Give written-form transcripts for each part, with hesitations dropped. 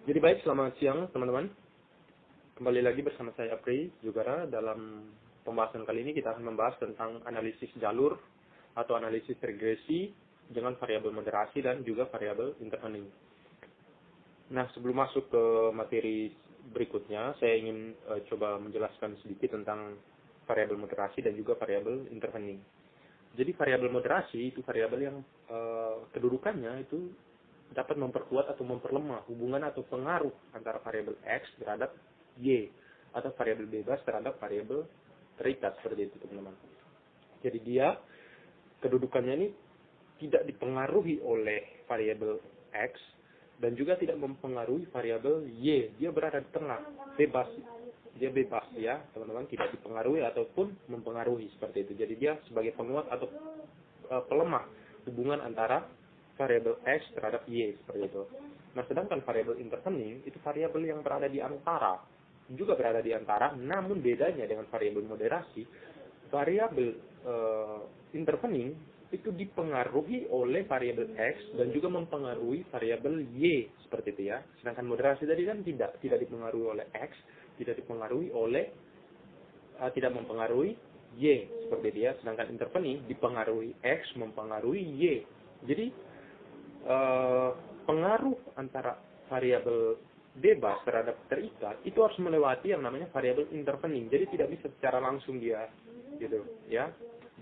Jadi baik, selamat siang teman-teman. Kembali lagi bersama saya Apri Jugara. Dalam pembahasan kali ini kita akan membahas tentang analisis jalur atau analisis regresi dengan variabel moderasi dan juga variabel intervening. Nah, sebelum masuk ke materi berikutnya, saya ingin coba menjelaskan sedikit tentang variabel moderasi dan juga variabel intervening. Jadi variabel moderasi itu variabel yang kedudukannya itu dapat memperkuat atau memperlemah hubungan atau pengaruh antara variabel X terhadap Y atau variabel bebas terhadap variabel terikat, seperti itu teman-teman. Jadi dia kedudukannya ini tidak dipengaruhi oleh variabel X dan juga tidak mempengaruhi variabel Y. Dia berada di tengah, bebas. Dia bebas ya teman-teman, tidak dipengaruhi ataupun mempengaruhi, seperti itu. Jadi dia sebagai penguat atau pelemah hubungan antara variabel X terhadap Y, seperti itu. Nah, sedangkan variabel intervening itu variabel yang berada di antara, juga berada di antara, namun bedanya dengan variabel moderasi, variabel intervening itu dipengaruhi oleh variabel X dan juga mempengaruhi variabel Y, seperti itu ya. Sedangkan moderasi tadi kan tidak dipengaruhi oleh X, tidak dipengaruhi oleh tidak mempengaruhi Y, seperti dia. Sedangkan intervening dipengaruhi X, mempengaruhi Y. Jadi pengaruh antara variabel bebas terhadap terikat itu harus melewati yang namanya variabel intervening. Jadi tidak bisa secara langsung dia gitu ya.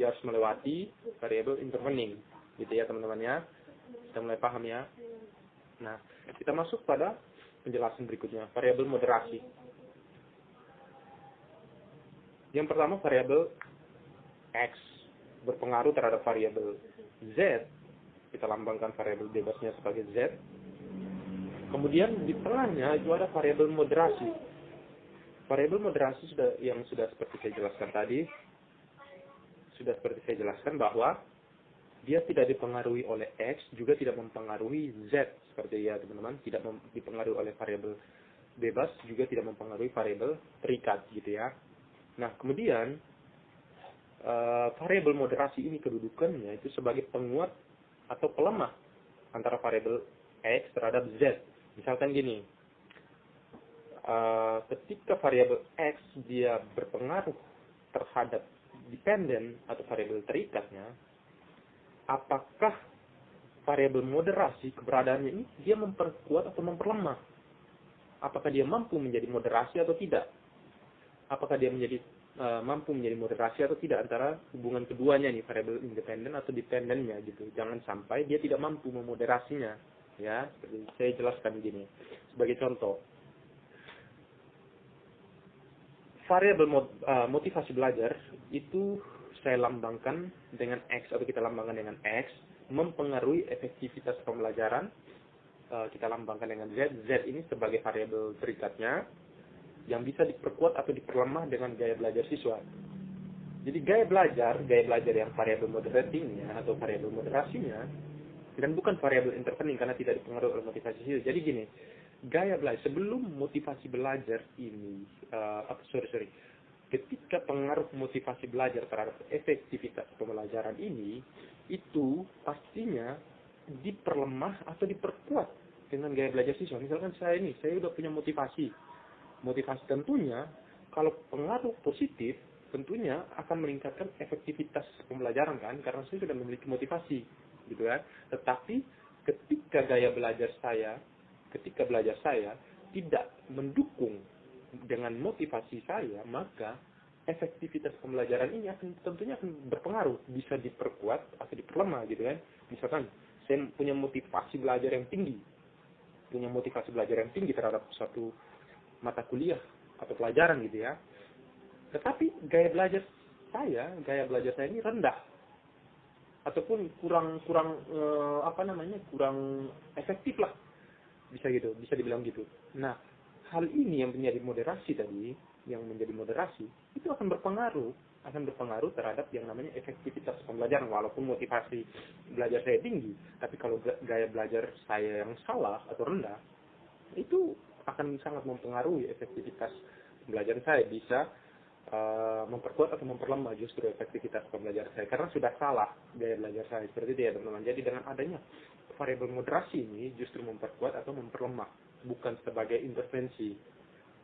Dia harus melewati variabel intervening gitu ya teman-teman ya. Kita mulai paham ya. Nah, kita masuk pada penjelasan berikutnya, variabel moderasi. Yang pertama, variabel X berpengaruh terhadap variabel Z. Kita lambangkan variabel bebasnya sebagai Z. Kemudian di tengahnya itu ada variabel moderasi. Variabel moderasi sudah seperti saya jelaskan tadi. Sudah seperti saya jelaskan bahwa dia tidak dipengaruhi oleh X, juga tidak mempengaruhi Z. Seperti ya teman-teman, tidak dipengaruhi oleh variabel bebas, juga tidak mempengaruhi variabel terikat gitu ya. Nah, kemudian variabel moderasi ini kedudukannya itu sebagai penguat atau pelemah antara variabel X terhadap Z. Misalkan gini, ketika variabel X dia berpengaruh terhadap dependen atau variabel terikatnya, apakah variabel moderasi keberadaannya ini dia memperkuat atau memperlemah? Apakah dia mampu menjadi moderasi atau tidak? Apakah dia mampu menjadi moderasi atau tidak antara hubungan keduanya nih, variabel independen atau dependennya gitu. Jangan sampai dia tidak mampu memoderasinya ya. Seperti saya jelaskan gini sebagai contoh, variabel motivasi belajar itu saya lambangkan dengan X atau kita lambangkan dengan X, mempengaruhi efektivitas pembelajaran. Kita lambangkan dengan Z. Z ini sebagai variabel terikatnya yang bisa diperkuat atau diperlemah dengan gaya belajar siswa. Jadi gaya belajar yang variabel moderatingnya atau variabel moderasinya, dan bukan variabel intervening karena tidak dipengaruhi oleh motivasi siswa. Jadi gini, gaya belajar sebelum motivasi belajar ini, ketika pengaruh motivasi belajar terhadap efektivitas pembelajaran ini, itu pastinya diperlemah atau diperkuat dengan gaya belajar siswa. Misalkan saya udah punya motivasi tentunya kalau pengaruh positif tentunya akan meningkatkan efektivitas pembelajaran kan, karena saya sudah memiliki motivasi gitu kan. Tetapi ketika belajar saya tidak mendukung dengan motivasi saya, maka efektivitas pembelajaran ini tentunya akan berpengaruh, bisa diperkuat atau diperlemah gitu kan. Misalkan saya punya motivasi belajar yang tinggi terhadap suatu mata kuliah atau pelajaran gitu ya. Tetapi gaya belajar saya ini rendah ataupun kurang efektif lah. Bisa dibilang gitu. Nah, hal ini yang menjadi moderasi itu akan berpengaruh terhadap yang namanya efektivitas pembelajaran. Walaupun motivasi belajar saya tinggi, tapi kalau gaya belajar saya yang salah atau rendah, itu akan sangat mempengaruhi efektivitas pembelajaran saya, bisa memperkuat atau memperlemah justru efektivitas pembelajaran saya karena sudah salah gaya belajar saya, seperti itu ya teman-teman. Jadi dengan adanya variabel moderasi ini justru memperkuat atau memperlemah bukan sebagai intervensi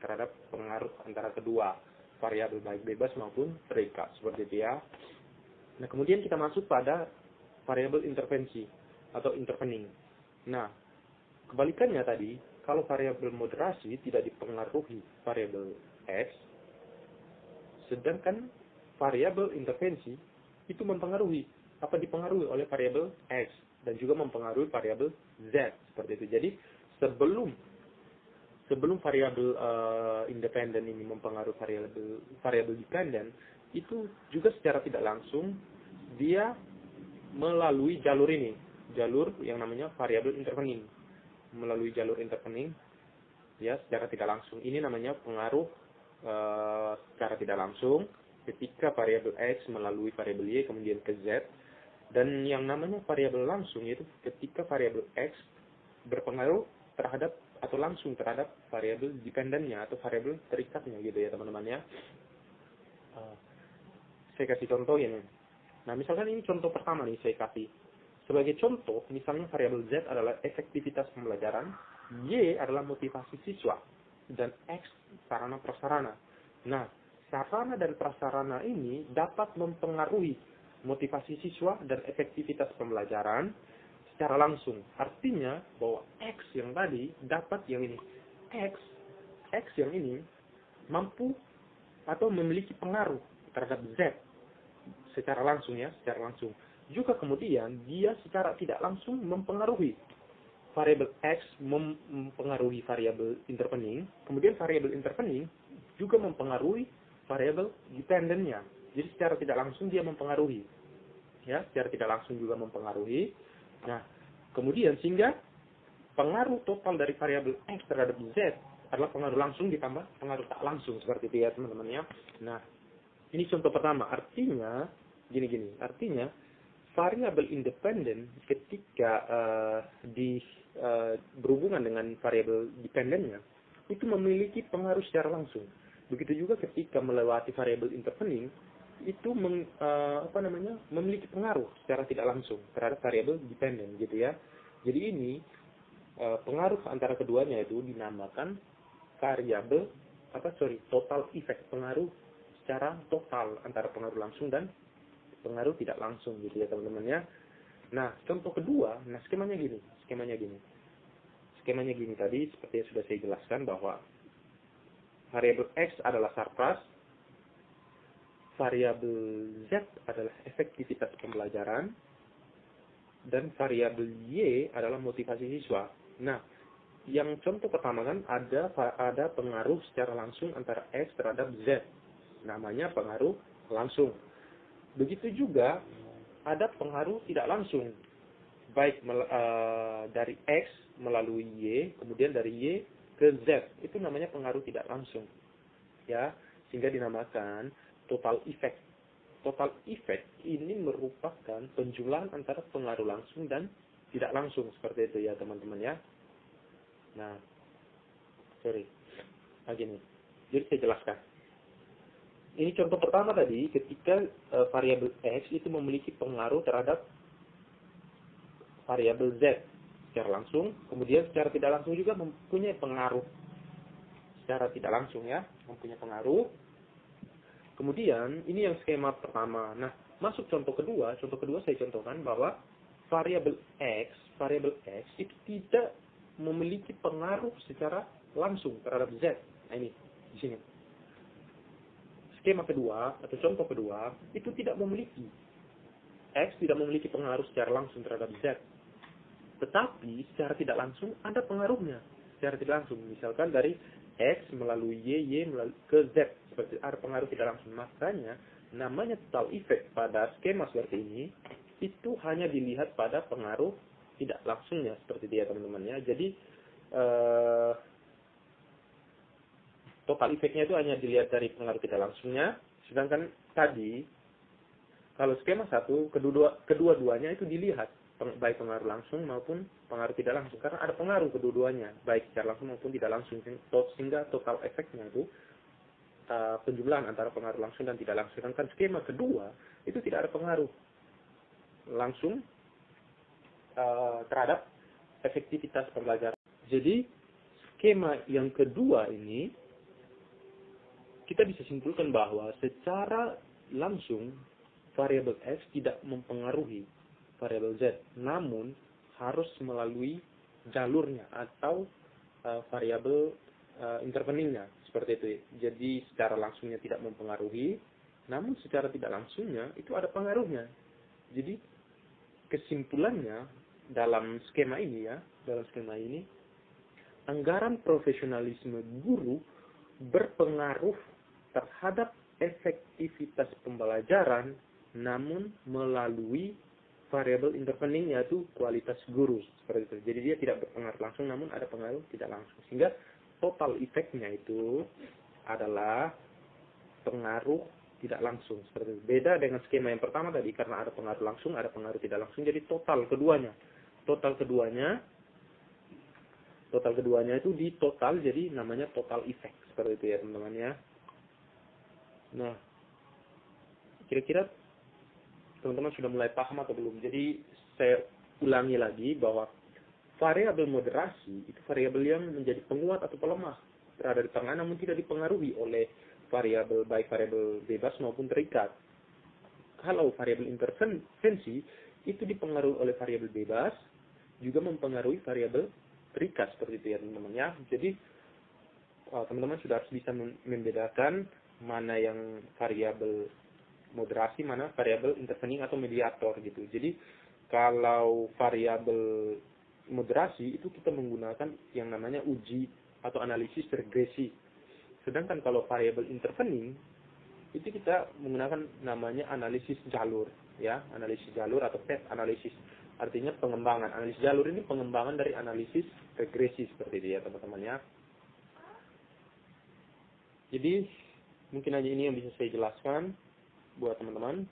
terhadap pengaruh antara kedua variabel baik bebas maupun terikat seperti itu ya. Nah, kemudian kita masuk pada variabel intervensi atau intervening. Nah, kebalikannya tadi, kalau variabel moderasi tidak dipengaruhi variabel X, sedangkan variabel intervensi itu dipengaruhi oleh variabel X dan juga mempengaruhi variabel Z seperti itu. Jadi sebelum variabel independen ini mempengaruhi variabel dependen, itu juga secara tidak langsung dia melalui jalur yang namanya variabel intervening. Melalui jalur intervening ya secara tidak langsung. Ini namanya pengaruh secara tidak langsung ketika variabel X melalui variabel Y kemudian ke Z. Dan yang namanya variabel langsung yaitu ketika variabel X berpengaruh terhadap atau langsung terhadap variabel dependennya atau variabel terikatnya gitu ya teman-teman ya. Saya kasih contoh ini. Nah, misalkan ini contoh pertama nih saya kasih. Sebagai contoh, misalnya variabel Z adalah efektivitas pembelajaran, Y adalah motivasi siswa, dan X sarana prasarana. Nah, sarana dan prasarana ini dapat mempengaruhi motivasi siswa dan efektivitas pembelajaran secara langsung. Artinya bahwa X yang tadi dapat yang ini. X yang ini mampu atau memiliki pengaruh terhadap Z secara langsung ya, secara langsung. Juga kemudian dia secara tidak langsung mempengaruhi variabel X mempengaruhi variabel intervening, kemudian variabel intervening juga mempengaruhi variabel dependennya. Jadi secara tidak langsung dia mempengaruhi. Ya, secara tidak langsung juga mempengaruhi. Nah, kemudian sehingga pengaruh total dari variabel X terhadap Z adalah pengaruh langsung ditambah pengaruh tak langsung seperti itu ya teman-teman ya. Nah, ini contoh pertama. Artinya gini. Artinya variabel independen ketika berhubungan dengan variabel dependennya itu memiliki pengaruh secara langsung. Begitu juga ketika melewati variabel intervening itu memiliki pengaruh secara tidak langsung terhadap variabel dependen gitu ya. Jadi ini pengaruh antara keduanya itu dinamakan total effect, pengaruh secara total antara pengaruh langsung dan pengaruh tidak langsung gitu ya teman-teman ya. Nah, contoh kedua, skemanya gini. Skemanya gini tadi seperti yang sudah saya jelaskan bahwa variabel X adalah sarpras, variabel Z adalah efektivitas pembelajaran, dan variabel Y adalah motivasi siswa. Nah, yang contoh pertama kan ada pengaruh secara langsung antara X terhadap Z. Namanya pengaruh langsung. Begitu juga ada pengaruh tidak langsung, baik dari X melalui Y, kemudian dari Y ke Z. Itu namanya pengaruh tidak langsung. Ya, sehingga dinamakan total effect. Total effect ini merupakan penjumlahan antara pengaruh langsung dan tidak langsung seperti itu ya teman-teman ya. Nah, gini. Jadi saya jelaskan. Ini contoh pertama tadi ketika variabel X itu memiliki pengaruh terhadap variabel Z secara langsung, kemudian secara tidak langsung juga mempunyai pengaruh secara tidak langsung ya, mempunyai pengaruh. Kemudian ini yang skema pertama. Nah, masuk contoh kedua saya contohkan bahwa variabel X itu tidak memiliki pengaruh secara langsung terhadap Z. Nah, ini di sini. Skema kedua atau contoh kedua itu X tidak memiliki pengaruh secara langsung terhadap Z. Tetapi secara tidak langsung ada pengaruhnya. Secara tidak langsung. Misalkan dari X melalui Y melalui ke Z. Seperti ada pengaruh tidak langsung. Makanya namanya total effect pada skema seperti ini itu hanya dilihat pada pengaruh tidak langsungnya. Seperti dia teman-teman ya. Jadi total effect-nya itu hanya dilihat dari pengaruh tidak langsungnya. Sedangkan tadi kalau skema 1 kedua-duanya itu dilihat baik pengaruh langsung maupun pengaruh tidak langsung, karena ada pengaruh kedua-duanya baik secara langsung maupun tidak langsung, sehingga total efeknya itu penjumlahan antara pengaruh langsung dan tidak langsung. Sedangkan skema kedua itu tidak ada pengaruh langsung terhadap efektivitas pembelajaran. Jadi skema yang kedua ini, kita bisa simpulkan bahwa secara langsung variabel X tidak mempengaruhi variabel Z, namun harus melalui jalurnya atau variabel interveningnya, seperti itu. Jadi secara langsungnya tidak mempengaruhi, namun secara tidak langsungnya itu ada pengaruhnya. Jadi kesimpulannya dalam skema ini anggaran profesionalisme guru berpengaruh terhadap efektivitas pembelajaran, namun melalui variabel intervening, yaitu kualitas guru, seperti itu. Jadi dia tidak berpengaruh langsung, namun ada pengaruh tidak langsung. Sehingga total efeknya itu adalah pengaruh tidak langsung, seperti itu. Beda dengan skema yang pertama tadi, karena ada pengaruh langsung, ada pengaruh tidak langsung. Jadi total keduanya itu di total, jadi namanya total efek, seperti itu ya teman-teman ya. Nah, kira-kira teman-teman sudah mulai paham atau belum? Jadi saya ulangi lagi bahwa variabel moderasi itu variabel yang menjadi penguat atau pelemah berada di tengah, namun tidak dipengaruhi oleh variabel, baik variabel bebas maupun terikat. Kalau variabel intervensi itu dipengaruhi oleh variabel bebas, juga mempengaruhi variabel terikat, seperti itu ya teman-teman ya. Jadi teman-teman sudah harus bisa membedakan mana yang variabel moderasi, mana variabel intervening atau mediator gitu. Jadi kalau variabel moderasi itu kita menggunakan yang namanya uji atau analisis regresi. Sedangkan kalau variabel intervening itu kita menggunakan namanya analisis jalur ya, analisis jalur atau path analisis. Artinya pengembangan. Analisis jalur ini pengembangan dari analisis regresi, seperti itu ya teman-teman ya. Jadi mungkin hanya ini yang bisa saya jelaskan buat teman-teman.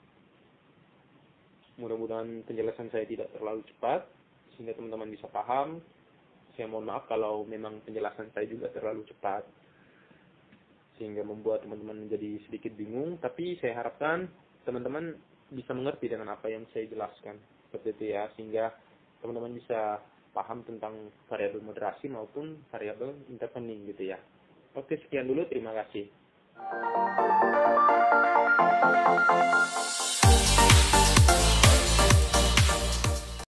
Mudah-mudahan penjelasan saya tidak terlalu cepat sehingga teman-teman bisa paham. Saya mohon maaf kalau memang penjelasan saya juga terlalu cepat sehingga membuat teman-teman menjadi sedikit bingung, tapi saya harapkan teman-teman bisa mengerti dengan apa yang saya jelaskan, seperti itu ya, sehingga teman-teman bisa paham tentang variabel moderasi maupun variabel intervening gitu ya. Oke, sekian dulu, terima kasih.